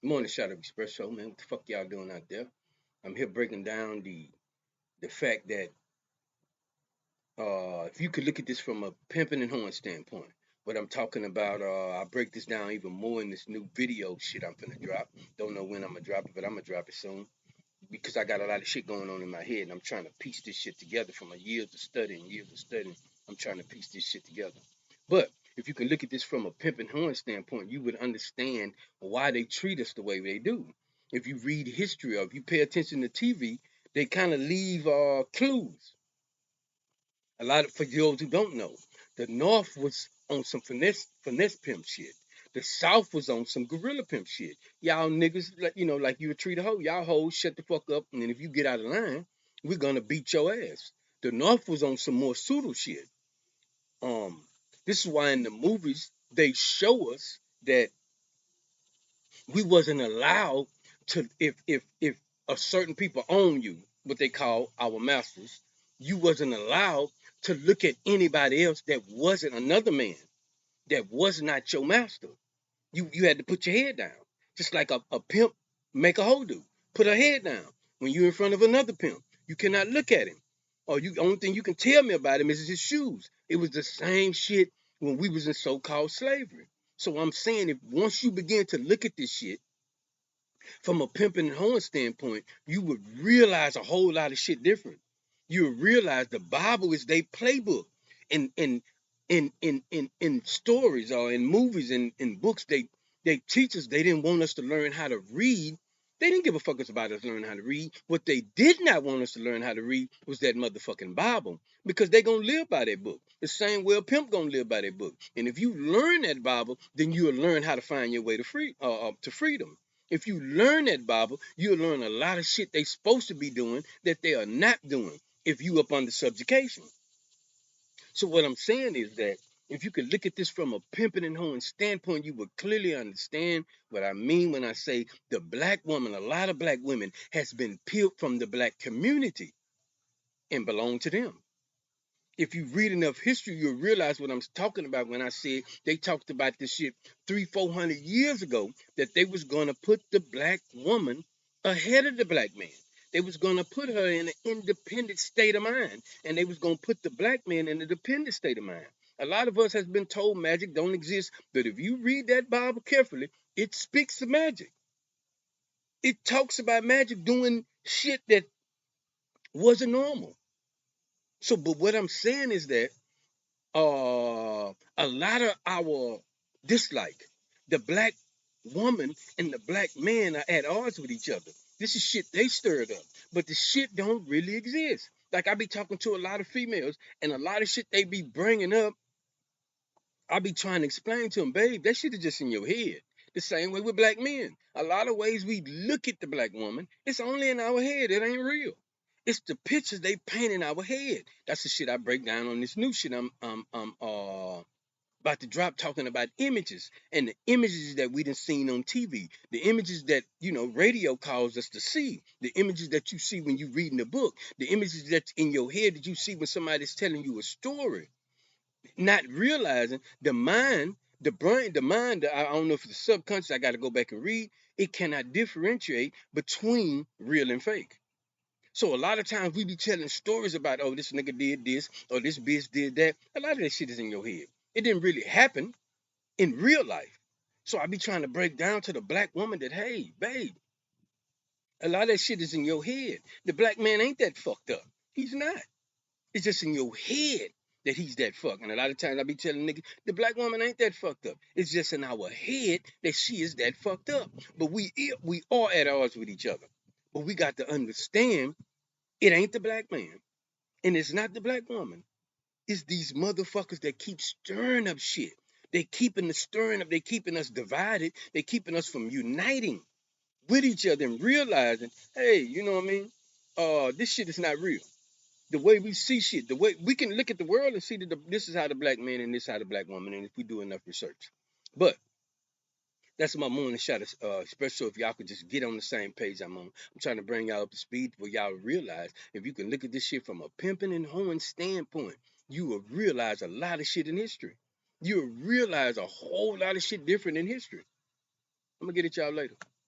Morning shot of espresso, man. What the fuck y'all doing out there? I'm here breaking down the fact that if you could look at this from a pimping and horn standpoint, what I'm talking about, I'll break this down even more in this new video shit I'm finna drop. Don't know when I'm gonna drop it, but I'm gonna drop it soon because I got a lot of shit going on in my head and I'm trying to piece this shit together from a years of studying. I'm trying to piece this shit together. But if you can look at this from a pimp and horn standpoint, you would understand why they treat us the way they do. If you read history or if you pay attention to TV, they kind of leave clues. A lot of for those who don't know, the North was on some finesse pimp shit. The South was on some gorilla pimp shit. Y'all niggas, like you would treat a hoe. Y'all hoes shut the fuck up, and then if you get out of line, we're gonna beat your ass. The North was on some more pseudo shit. Um, this is why in the movies they show us that we wasn't allowed to if a certain people own you, what they call our masters, you wasn't allowed to look at anybody else that wasn't another man, that was not your master. You had to put your head down. Just like a pimp make a hoe do. Put her head down. When you're in front of another pimp, you cannot look at him. Or you only thing you can tell me about him is his shoes. It was the same shit when we was in so-called slavery. So I'm saying if once you begin to look at this shit from a pimping and hoeing standpoint, you would realize a whole lot of shit different. You would realize the Bible is their playbook. In stories or in movies and in books, they teach us they didn't want us to learn how to read. They didn't give a fuck about us learning how to read. What they did not want us to learn how to read was that motherfucking Bible. Because they gonna live by that book. The same way a pimp gonna live by that book. And if you learn that Bible, then you'll learn how to find your way to freedom. If you learn that Bible, you'll learn a lot of shit they supposed to be doing that they are not doing if you up under subjugation. So what I'm saying is that if you could look at this from a pimping and hoeing standpoint, you would clearly understand what I mean when I say the black woman, a lot of black women has been peeled from the black community and belong to them. If you read enough history, you'll realize what I'm talking about when I said they talked about this shit 300-400 years ago, that they was gonna put the black woman ahead of the black man. They was gonna put her in an independent state of mind, and they was gonna put the black man in a dependent state of mind. A lot of us has been told magic don't exist, but if you read that Bible carefully, it speaks of magic. It talks about magic doing shit that wasn't normal. So, but what I'm saying is that a lot of our dislike, the black woman and the black man are at odds with each other. This is shit they stirred up, but the shit don't really exist. Like I be talking to a lot of females, and a lot of shit they be bringing up, I be trying to explain to them, babe, that shit is just in your head. The same way with black men. A lot of ways we look at the black woman, it's only in our head. It ain't real. It's the pictures they paint in our head. That's the shit I break down on this new shit I'm about to drop, talking about images and the images that we done seen on TV, the images that radio calls us to see, the images that you see when you reading the book, the images that's in your head that you see when somebody's telling you a story, not realizing the mind, the brain, the mind. I don't know if it's the subconscious. I got to go back and read. It cannot differentiate between real and fake. So a lot of times we be telling stories about, oh, this nigga did this or this bitch did that. A lot of that shit is in your head. It didn't really happen in real life. So I be trying to break down to the black woman that, hey, babe, a lot of that shit is in your head. The black man ain't that fucked up. He's not. It's just in your head that he's that fucked. And a lot of times I be telling niggas, the black woman ain't that fucked up. It's just in our head that she is that fucked up. But we are at odds with each other. But we got to understand it ain't the black man. And it's not the black woman. It's these motherfuckers that keep stirring up shit. They keeping the stirring up. They keeping us divided. They keeping us from uniting with each other and realizing, hey, you know what I mean? This shit is not real. The way we see shit, the way we can look at the world and see that this is how the black man and this is how the black woman, and if we do enough research. But that's my morning shot, especially if y'all could just get on the same page I'm on. I'm trying to bring y'all up to speed where y'all realize if you can look at this shit from a pimping and hoeing standpoint, you will realize a lot of shit in history. You will realize a whole lot of shit different in history. I'm gonna get at y'all later.